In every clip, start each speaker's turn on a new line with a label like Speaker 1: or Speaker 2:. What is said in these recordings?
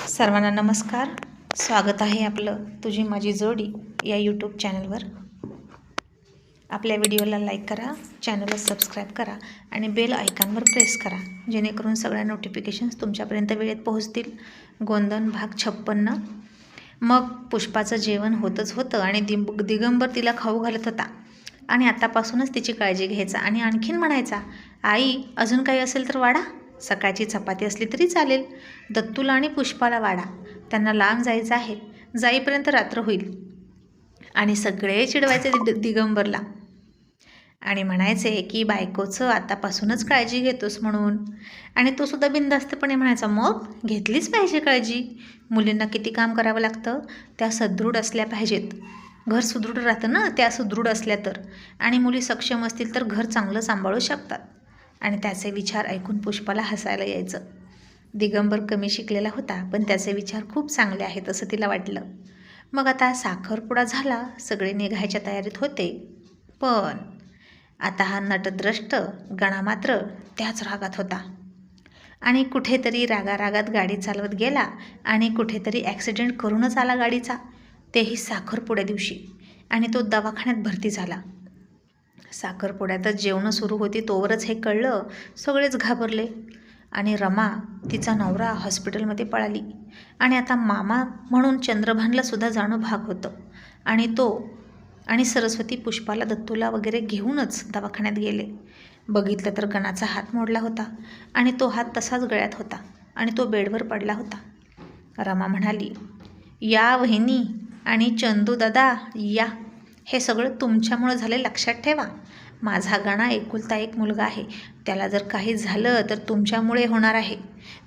Speaker 1: सर्वांना नमस्कार. स्वागत आहे आपलं तुझी माझी जोडी या यूट्यूब चॅनलवर. आपल्या व्हिडिओला लाईक करा, चॅनलला सबस्क्राईब करा आणि बेल आयकॉनवर प्रेस करा, जेणेकरून सगळ्या नोटिफिकेशन्स तुमच्यापर्यंत वेळेत पोहोचतील. गोंधन भाग 56. मग पुष्पाचं जेवण होतच होतं आणि दिगंबर तिला खाऊ घालत होता आणि आतापासूनच तिची काळजी घ्यायचा आणि आणखीन म्हणायचा, आई अजून काही असेल तर वाढा, सकाळची चपाती असली तरी चालेल. दत्तूला आणि पुष्पाला वाढा, त्यांना लांब जायचं आहे, जाईपर्यंत रात्र होईल. आणि सगळे चिडवायचे दिगंबरला आणि म्हणायचे की बायकोचं आतापासूनच काळजी घेतोस म्हणून. आणि तो सुद्धा बिनधास्तपणे म्हणायचा, मग घेतलीच पाहिजे काळजी. मुलींना किती काम करावं लागतं, त्या सदृढ असल्या पाहिजेत. घर सुदृढ राहतं ना त्या सुदृढ असल्या तर, आणि मुली सक्षम असतील तर घर चांगलं सांभाळू शकतात. आणि त्याचे विचार ऐकून पुष्पाला हसायला यायचं. दिगंबर कमी शिकलेला होता, पण त्याचे विचार खूप चांगले आहेत असं तिला वाटलं. मग आता साखरपुडा झाला, सगळे निघायच्या तयारीत होते. पण आता हा नटद्रष्ट गणा मात्र त्याच रागात होता आणि कुठेतरी रागारागात गाडी चालवत गेला आणि कुठेतरी ॲक्सिडेंट करूनच आला गाडीचा, तेही साखरपुड्या दिवशी. आणि तो दवाखान्यात भरती झाला. साखरपुड्यातच जेवणं सुरू होती तोवरच हे कळलं. सगळेच घाबरले आणि रमा तिचा नवरा हॉस्पिटलमध्ये पळाली. आणि आता मामा म्हणून चंद्रभानला सुद्धा जाणं भाग होतं. आणि सरस्वती पुष्पाला दत्तूला वगैरे घेऊनच दवाखान्यात गेले. बघितलं तर गणाचा हात मोडला होता आणि तो हात तसाच गळ्यात होता आणि तो बेडवर पडला होता. रमा म्हणाली, या वहिनी आणि चंदू दादा या, हे सगळं तुमच्यामुळं झालं, लक्षात ठेवा. माझा गणा एकुलता एक मुलगा आहे, त्याला जर काही झालं तर तुमच्यामुळे होणार आहे.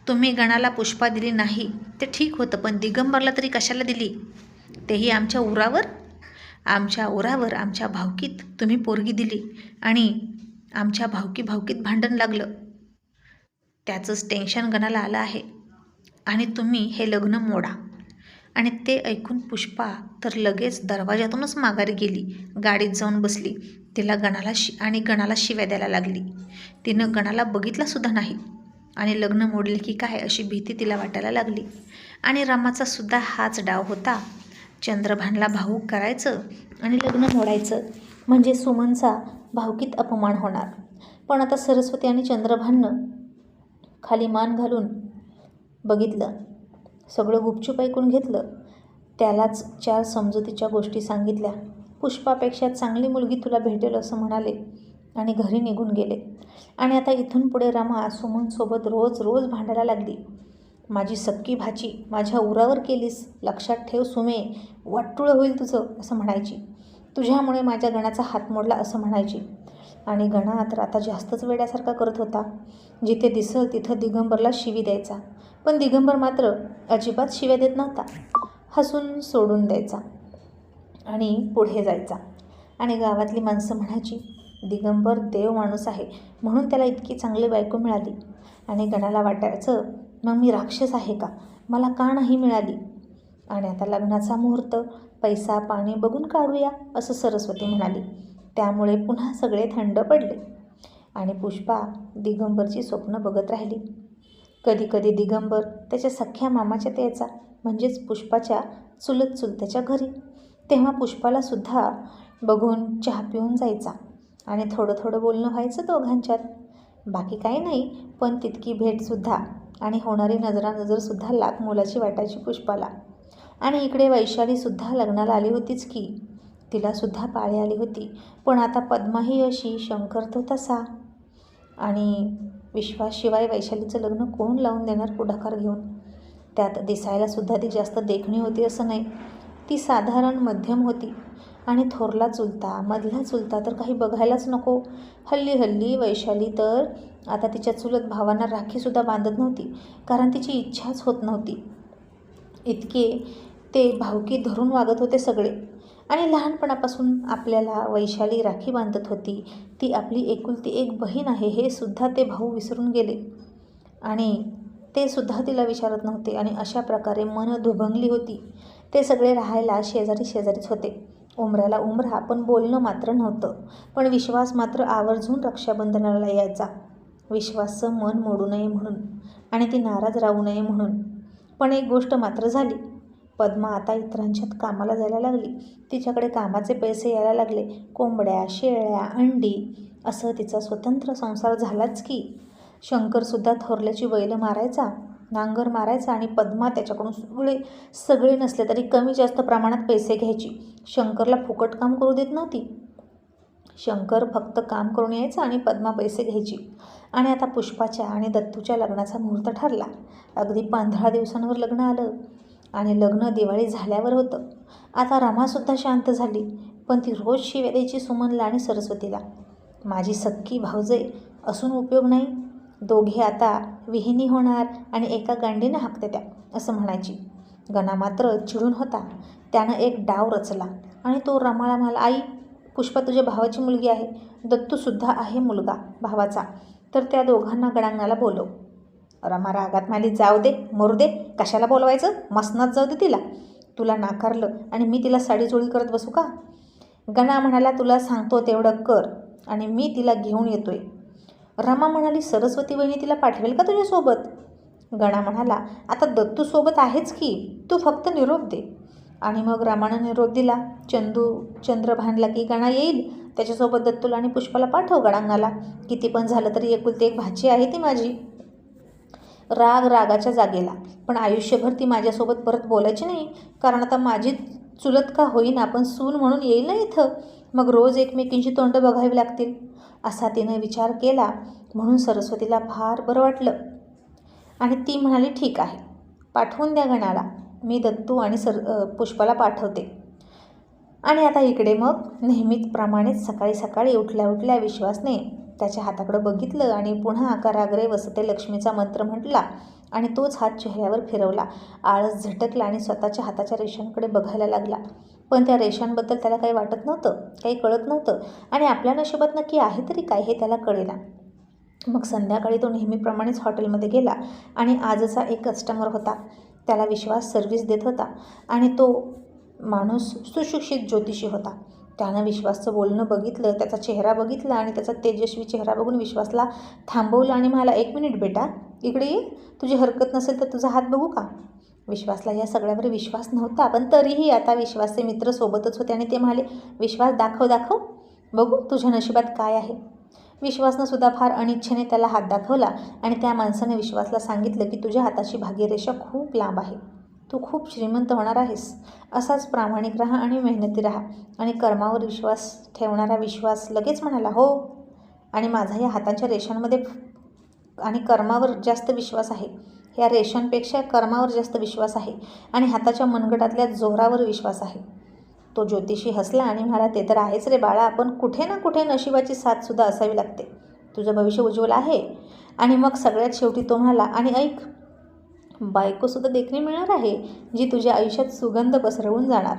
Speaker 1: तुम्ही गणाला पुष्पा दिली नाही ते ठीक होतं, पण दिगंबरला तरी कशाला दिली, तेही आमच्या उरावर. आमच्या भावकीत तुम्ही पोरगी दिली आणि आमच्या भावकीत भांडण लागलं. त्याचंच टेन्शन गणाला आलं आहे आणि तुम्ही हे लग्न मोडा. आणि ते ऐकून पुष्पा तर लगेच दरवाजातूनच माघारी गेली, गाडीत जाऊन बसली. तिला गणाला शिव्या द्यायला लागली. तिनं गणाला बघितलासुद्धा नाही आणि लग्न मोडले की काय अशी भीती तिला वाटायला लागली. आणि रामाचा सुद्धा हाच डाव होता, चंद्रभानला भावूक करायचं आणि लग्न मोडायचं, म्हणजे सुमनचा भावकीत अपमान होणार. पण आता सरस्वती आणि चंद्रभाननं खाली मान घालून बघितलं, सगळं गुपचूप ऐकून घेतलं. त्यालाच 4 समजुतीच्या गोष्टी सांगितल्या. पुष्पापेक्षा चांगली मुलगी तुला भेटेल असं म्हणाले आणि घरी निघून गेले. आणि आता इथून पुढे रमा सुमनसोबत रोज भांडायला लागली. माझी सक्की भाची माझ्या उरावर केलीस, लक्षात ठेव सुमे, वाटुळं होईल तुझं असं म्हणायची. तुझ्यामुळे माझ्या गणाचा हात मोडला असं म्हणायची. आणि गणा तर आता जास्तच वेड्यासारखा करत होता. जिथे दिसल तिथं दिगंबरला शिवी द्यायचा, पण दिगंबर मात्र अजिबात शिव्या देत नव्हता. हसून सोडून द्यायचा आणि पुढे जायचा. आणि गावातली माणसं म्हणायची, दिगंबर देव माणूस आहे म्हणून त्याला इतकी चांगली बायको मिळाली. आणि गणाला वाटायचं, मग मी राक्षस आहे का, मला का नाही मिळाली. आणि आता लग्नाचा मुहूर्त पैसा पाणी बघून काढूया असं सरस्वती म्हणाली. त्यामुळे पुन्हा सगळे थंड पडले आणि पुष्पा दिगंबरची स्वप्न बघत राहिली. कधी दिगंबर त्याच्या सख्या मामाच्यात यायचा, म्हणजेच पुष्पाच्या चुलत्याच्या घरी. तेव्हा पुष्पाला सुद्धा बघून चहा पिऊन जायचा आणि थोडं बोलणं व्हायचं दोघांच्यात. बाकी काही नाही, पण तितकी भेटसुद्धा आणि होणारी नजरानजरसुद्धा लाख मोलाची वाटायची पुष्पाला. आणि इकडे वैशालीसुद्धा लग्नाला आली होतीच की, तिलासुद्धा पाळी आली होती. पण आता पद्माही अशी, शंकर तो तसा. आणि विश्वासशिवाय वैशालीचं लग्न कोण लावून देणार पुढाकार घेऊन. त्यात दिसायलासुद्धा ती जास्त देखणी होती असं नाही, ती साधारण मध्यम होती. आणि थोरला चुलता मधला चुलता तर काही बघायलाच नको. हल्ली वैशाली तर आता तिच्या चुलत भावांना राखीसुद्धा बांधत नव्हती, कारण तिची इच्छाच होत नव्हती. इतके ते भावकी धरून वागत होते सगळे. आणि लहानपणापासून आपल्याला वैशाली राखी बांधत होती, ती आपली एकुलती एक बहीण आहे हे सुद्धा ते भाऊ विसरून गेले आणि ते सुद्धा तिला विचारत नव्हते. आणि अशा प्रकारे मन दुभंगली होती. ते सगळे राहायला शेजारीच होते, उमऱ्याला उमरा, पण बोलणं मात्र नव्हतं. पण विश्वास मात्र आवर्जून रक्षाबंधनाला यायचा, विश्वासचं मन मोडू नये म्हणून आणि ती नाराज राहू नये म्हणून. पण एक गोष्ट मात्र झाली, पद्मा आता इतरांच्यात कामाला जायला लागली. तिच्याकडे कामाचे पैसे यायला लागले. कोंबड्या, शेळ्या, अंडी असं तिचा स्वतंत्र संसार झालाच की. शंकरसुद्धा थोरल्याची बैलं मारायचा, नांगर मारायचा आणि पद्मा त्याच्याकडून सगळे नसले तरी कमी जास्त प्रमाणात पैसे घ्यायची. शंकरला फुकट काम करू देत नव्हती. शंकर फक्त काम करून यायचा आणि पद्मा पैसे घ्यायची. आणि आता पुष्पाच्या आणि दत्तूच्या लग्नाचा मुहूर्त ठरला. अगदी 15 दिवसांवर लग्न आलं आणि लग्न दिवाळी झाल्यावर होतं. आता रमासुद्धा शांत झाली, पण ती रोज शिव्या द्यायची सुमनला आणि सरस्वतीला. माझी सख्खी भावजय असून उपयोग नाही, दोघे आता विहिनी होणार आणि एका गांडीनं हाकते त्या, असं म्हणायची. गणा मात्र चिडून होता. त्यानं एक डाव रचला आणि तो रमाला म्हणाला, आई, पुष्पा तुझ्या भावाची मुलगी आहे, दत्तूसुद्धा आहे मुलगा भावाचा, तर त्या दोघांना गणांगणाला बोलव. रमा रागात म्हणाली, जाऊ दे, मरू दे, कशाला बोलवायचं, मसनात जाऊ दे तिला. तुला नाकारलं आणि मी तिला साडीचोळी करत बसू का? गणा म्हणाला, तुला सांगतो तेवढं कर आणि मी तिला घेऊन येतोय. रमा म्हणाली, सरस्वती वहिनी तिला पाठवेल का तुझ्यासोबत? गणा म्हणाला, आता दत्तूसोबत आहेच की, तू फक्त निरोप दे. आणि मग रमानं निरोप दिला. चंद्र भानला की गणा येईल, त्याच्यासोबत दत्तूला आणि पुष्पाला पाठव गडांगणाला. किती पण झालं तरी एकुलती एक भाची आहे ती माझी. राग रागाच्या जागेला, पण आयुष्यभर ती माझ्यासोबत परत बोलायची नाही, कारण आता माझी चुलत का होईना पण सून म्हणून येईल ना इथं. मग रोज एकमेकींची तोंड बघावी लागतील, असा तिनं विचार केला. म्हणून सरस्वतीला फार बरं वाटलं आणि ती म्हणाली, ठीक आहे, पाठवून द्या गणाला, मी दत्तू आणि पुष्पाला पाठवते. आणि आता इकडे मग नेहमीप्रमाणेच सकाळी सकाळी उठल्या उठल्या विश्वासने त्याच्या हाताकडे बघितलं आणि पुन्हा आकाराग्रे वसते लक्ष्मीचा मंत्र म्हटला आणि तोच हात चेहऱ्यावर फिरवला. आळस झटकला आणि स्वतःच्या हाताच्या रेषांकडे बघायला लागला. पण त्या रेषांबद्दल त्याला काही वाटत नव्हतं, काही कळत नव्हतं आणि आपल्या नशिबात नक्की आहे तरी काय हे त्याला कळेना. मग संध्याकाळी तो नेहमीप्रमाणेच हॉटेलमध्ये गेला आणि आजचा एक कस्टमर होता. त्याला विश्वास सर्व्हिस देत होता आणि तो माणूस सुशिक्षित ज्योतिषी होता. त्यानं विश्वासचं बोलणं बघितलं, त्याचा चेहरा बघितला आणि त्याचा तेजस्वी चेहरा बघून विश्वासला थांबवलं आणि म्हणाला, 1 मिनिट बेटा, इकडे ये, तुझी हरकत नसेल तर तुझा हात बघू का? विश्वासला या सगळ्यावर विश्वास नव्हता, पण तरीही आता विश्वासचे मित्र सोबतच होते आणि ते म्हणाले, विश्वास दाखव, बघू तुझ्या नशिबात काय आहे. विश्वासनं सुद्धा फार अनिच्छेने त्याला हात दाखवला आणि त्या माणसाने विश्वासला सांगितलं की तुझ्या हाताची भाग्यरेषा खूप लांब आहे, तू खूप श्रीमंत होणार आहेस. असाच प्रामाणिक राहा आणि मेहनती राहा. आणि कर्मावर विश्वास ठेवणारा विश्वास लगेच म्हणाला, हो, आणि माझा या हातांच्या रेषांमध्ये आणि कर्मावर जास्त विश्वास आहे, या रेषांपेक्षा कर्मावर जास्त विश्वास आहे आणि हाताच्या मनगटातल्या जोरावर विश्वास आहे. तो ज्योतिषी हसला आणि म्हणाला, ते तर आहेच रे बाळा, पण कुठे ना कुठे नशिबाची साथसुद्धा असावी लागते. तुझं भविष्य उज्ज्वल आहे. आणि मग सगळ्यात शेवटी तो म्हणाला, आणि ऐक, बायकोसुद्धा देखणी मिळणार आहे, जी तुझ्या आयुष्यात सुगंध पसरवून जाणार.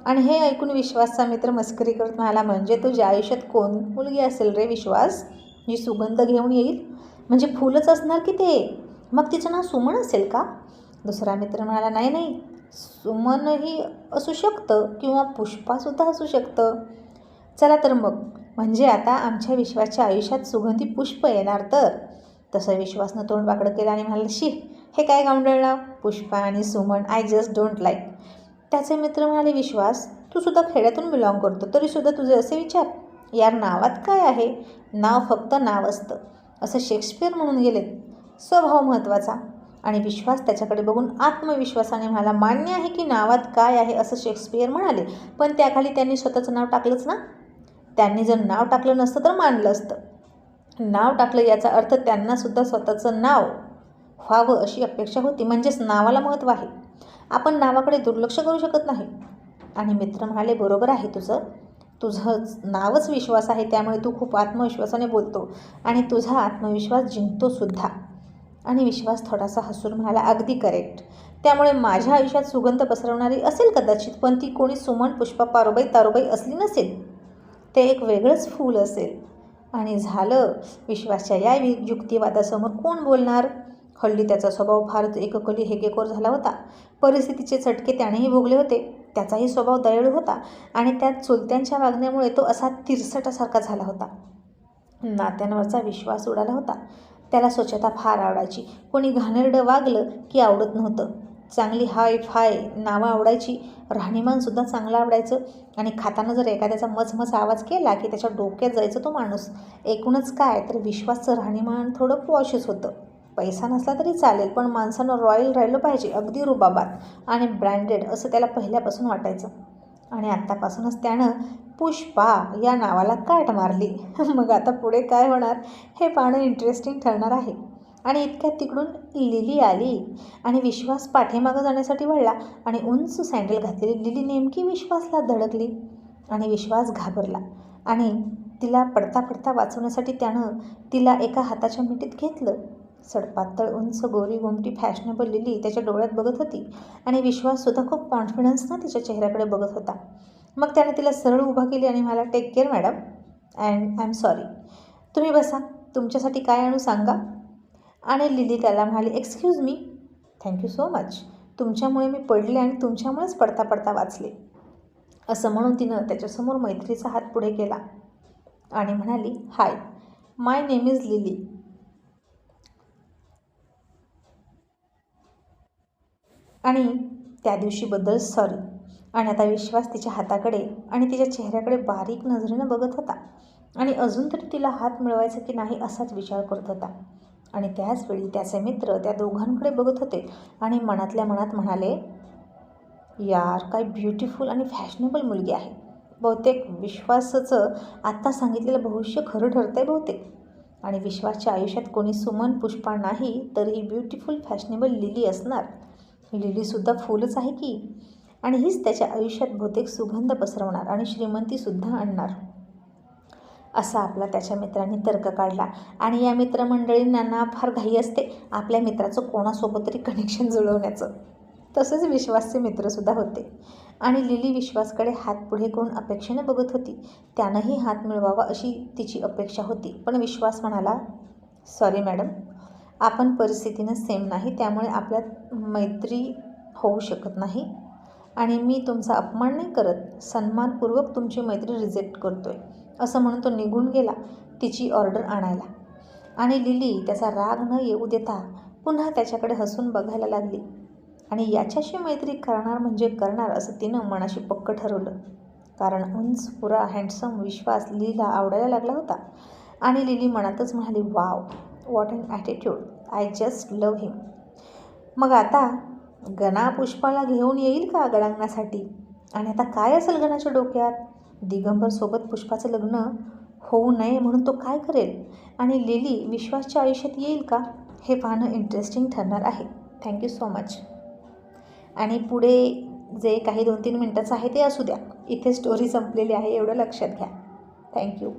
Speaker 1: आणि हे ऐकून विश्वासचा मित्र मस्करी करत म्हणाला, म्हणजे तुझ्या आयुष्यात कोण मुलगी असेल रे विश्वास, जी सुगंध घेऊन येईल? म्हणजे फुलच असणार की ते? मग तिचं नाव सुमन असेल का? दुसरा मित्र म्हणाला, नाही, सुमनही असू शकतं किंवा पुष्पासुद्धा असू शकतं. चला तर मग, म्हणजे आता आमच्या विश्वासच्या आयुष्यात सुगंधी पुष्प येणार तर. तसं विश्वासनं तोंड वाकडं केलं आणि म्हणाला, शी, हे काय गावंढळ नाव, पुष्पा आणि Suman, I just don't like. त्याचे मित्र म्हणाले, विश्वास, तू सुद्धा खेड्यातून बिलॉंग करतो, तरीसुद्धा तुझे असे विचार? यार, नावात काय आहे, नाव फक्त नाव असतं, असं शेक्सपियर म्हणून गेलेत. स्वभाव महत्त्वाचा. आणि विश्वास त्याच्याकडे बघून आत्मविश्वासाने म्हणाला, मान्य आहे की नावात काय आहे असं शेक्सपियर म्हणाले, पण त्याखाली त्यांनी स्वतःचं नाव टाकलंच ना. त्यांनी जर नाव टाकलं नसतं तर मानलं असतं. नाव टाकलं याचा अर्थ त्यांनासुद्धा स्वतःचं नाव व्हावं अशी अपेक्षा होती, म्हणजेच नावाला महत्त्व आहे. आपण नावाकडे दुर्लक्ष करू शकत नाही. आणि मित्र म्हणाले, बरोबर आहे तुझं नावच विश्वास आहे, त्यामुळे तू खूप आत्मविश्वासाने बोलतो आणि तुझा आत्मविश्वास जिंकतोसुद्धा. आणि विश्वास थोडासा हसून म्हणाला, अगदी करेक्ट. त्यामुळे माझ्या आयुष्यात सुगंध पसरवणारी असेल कदाचित, पण ती कोणी सुमन, पुष्पा, पारोबाई, तारोबाई असली नसेल. ते एक वेगळंच फूल असेल. आणि झालं. विश्वासच्या या युक्तिवादासमोर कोण बोलणार? हल्ली त्याचा स्वभाव फारच एककली हेगेखोर झाला होता. परिस्थितीचे चटके त्यानेही भोगले होते. त्याचाही स्वभाव दयाळू होता आणि त्यात चुलत्यांच्या वागण्यामुळे तो असा तिरसटासारखा झाला होता. नात्यांवरचा विश्वास उडाला होता. त्याला स्वच्छता फार आवडायची. कोणी घाणेरडं वागलं की आवडत नव्हतं. चांगली हाय फाय नावं आवडायची, राहणीमानसुद्धा चांगलं आवडायचं आणि खाताना जर एखाद्याचा मचमच आवाज केला की त्याच्या डोक्यात जायचं तो माणूस. एकूणच काय तर विश्वासचं राहणीमान थोडं पॉशच होतं. पैसा नसला तरी चालेल, पण माणसानं रॉयल राहिलं पाहिजे, अगदी रुबाबात आणि ब्रँडेड असं त्याला पहिल्यापासून वाटायचं. आणि आत्तापासूनच त्यानं पुष्पा या नावाला काट मारली. मग आता पुढे काय होणार हे पाहणं इंटरेस्टिंग ठरणार आहे. आणि इतक्यात तिकडून लिली आली आणि विश्वास पाठीमागं जाण्यासाठी वळला आणि उंच सँडल घातलेली लिली नेमकी विश्वासला धडकली आणि विश्वास घाबरला आणि तिला पडता पडता वाचवण्यासाठी त्यानं तिला एका हाताच्या मिठीत घेतलं. सडपातळ उंच गोरी गोमटी फॅशनेबल लिली त्याच्या डोळ्यात बघत होती आणि विश्वाससुद्धा खूप कॉन्फिडन्सनं तिच्या चेहऱ्याकडे बघत होता. मग त्याने तिला सरळ उभा केली आणि म्हणाला, take care madam and I am sorry. तुम्ही बसा, तुमच्यासाठी काय आणू सांगा. आणि लिली त्याला म्हणाली, excuse me. Thank you so much. तुमच्यामुळे मी पडले आणि तुमच्यामुळेच पडता पडता वाचले. असं म्हणून तिनं त्याच्यासमोर मैत्रीचा हात पुढे केला आणि म्हणाली, हाय, माय नेम इज लिली. आणि त्या दिवशीबद्दल सॉरी. आणि आता विश्वास तिच्या हाताकडे आणि तिच्या चेहऱ्याकडे बारीक नजरेनं बघत होता आणि अजून तरी तिला हात मिळवायचा की नाही असाच विचार करत होता. आणि त्याचवेळी त्याचे मित्र त्या दोघांकडे बघत होते आणि मनातल्या मनात म्हणाले, यार काय ब्युटिफुल आणि फॅशनेबल मुलगी आहे. बहुतेक विश्वासाचं आत्ता सांगितलेलं भविष्य खरं ठरतंय बहुतेक. आणि विश्वासच्या आयुष्यात कोणी सुमन पुष्पा नाही तर ही ब्युटिफुल फॅशनेबल लिली असणार. लिलीसुद्धा फुलच आहे की. आणि हीच त्याच्या आयुष्यात बहुतेक सुगंध पसरवणार आणि श्रीमंतीसुद्धा आणणार. असा आपला त्याच्या मित्रांनी तर्क काढला. आणि या मित्रमंडळींना ना फार घाई असते आपल्या मित्राचं कोणासोबत तरी कनेक्शन जुळवण्याचं. तसेच विश्वासचे मित्रसुद्धा होते. आणि लिली विश्वासकडे हात पुढे करून अपेक्षेने बघत होती. त्यानंही हात मिळवावा अशी तिची अपेक्षा होती. पण विश्वास म्हणाला, सॉरी मॅडम, आपण परिस्थितीनं सेम नाही, त्यामुळे आपल्यात मैत्री होऊ शकत नाही. आणि मी तुमचा अपमान नाही करत, सन्मानपूर्वक तुमची मैत्री रिजेक्ट करतोय. असं म्हणून तो निघून गेला तिची ऑर्डर आणायला. आणि लिली त्याचा राग न येऊ देता पुन्हा त्याच्याकडे हसून बघायला लागली. आणि याच्याशी मैत्री करणार म्हणजे करणार असं तिनं मनाशी पक्क ठरवलं. कारण उंच पुरा हँडसम विश्वास लिलीला आवडायला लागला होता. आणि लिली मनातच म्हणाली, wow, what an attitude, I just love him. मग आता गणा पुष्पाला घेऊन येईल का गडांगणासाठी. आणि आता काय असेल गणाच्या डोक्यात. दिगंबरसोबत पुष्पाचं लग्न होऊ नये म्हणून तो काय करेल. आणि लिली विश्वासच्या आयुष्यात येईल का हे पाहणं इंटरेस्टिंग ठरणार आहे. Thank you so much. आणि पुढे जे काही 2-3 मिनटाचं आहे ते असू द्या. इथे स्टोरी संपलेली आहे एवढं लक्षात घ्या. थँक्यू.